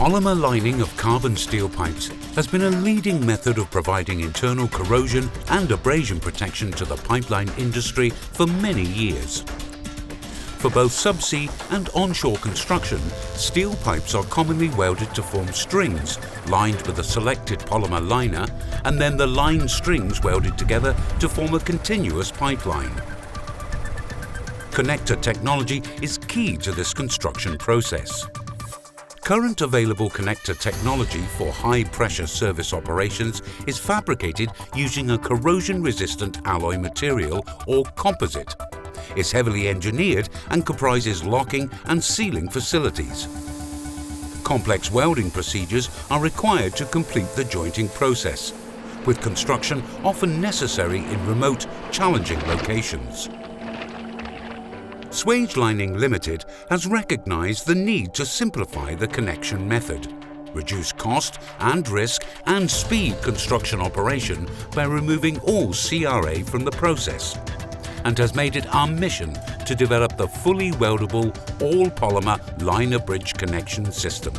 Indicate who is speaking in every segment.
Speaker 1: Polymer lining of carbon steel pipes has been a leading method of providing internal corrosion and abrasion protection to the pipeline industry for many years. For both subsea and onshore construction, steel pipes are commonly welded to form strings lined with a selected polymer liner, and then the lined strings welded together to form a continuous pipeline. Connector technology is key to this construction process. Current available connector technology for high-pressure service operations is fabricated using a corrosion-resistant alloy material or composite. It's heavily engineered and comprises locking and sealing facilities. Complex welding procedures are required to complete the jointing process, with construction often necessary in remote, challenging locations. Swage Lining Limited has recognized the need to simplify the connection method, reduce cost and risk, and speed construction operation by removing all CRA from the process, and has made it our mission to develop the fully weldable, all-polymer LinerBridge connection system.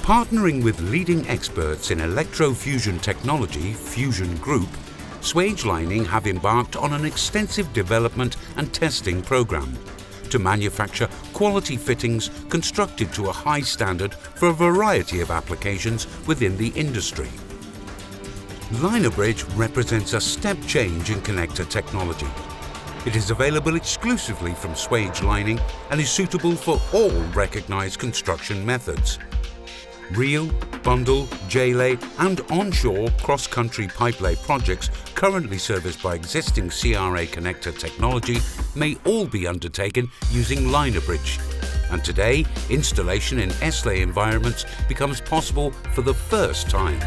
Speaker 1: Partnering with leading experts in electrofusion technology, Fusion Group, Swage Lining have embarked on an extensive development and testing program to manufacture quality fittings constructed to a high standard for a variety of applications within the industry. LinerBridge represents a step change in connector technology. It is available exclusively from Swage Lining and is suitable for all recognized construction methods. Reel, bundle, J-lay and onshore cross-country pipe-lay projects currently serviced by existing CRA connector technology may all be undertaken using LinerBridge, and today installation in S-lay environments becomes possible for the first time.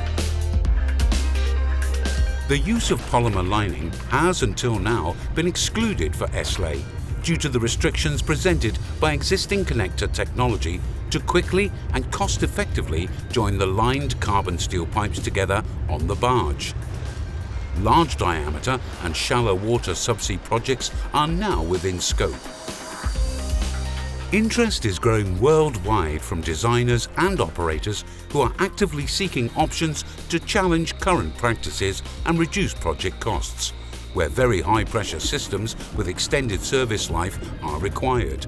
Speaker 1: The use of polymer lining has until now been excluded for S-lay due to the restrictions presented by existing connector technology to quickly and cost-effectively join the lined carbon steel pipes together on the barge. Large diameter and shallow water subsea projects are now within scope. Interest is growing worldwide from designers and operators who are actively seeking options to challenge current practices and reduce project costs, where very high-pressure systems with extended service life are required.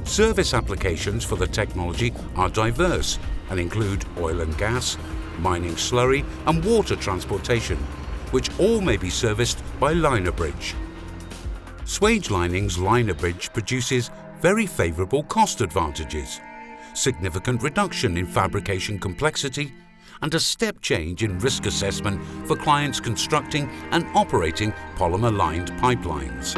Speaker 1: Service applications for the technology are diverse and include oil and gas, mining slurry and water transportation, which all may be serviced by LinerBridge. Swage Lining's LinerBridge produces very favourable cost advantages, significant reduction in fabrication complexity, and a step change in risk assessment for clients constructing and operating polymer-lined pipelines.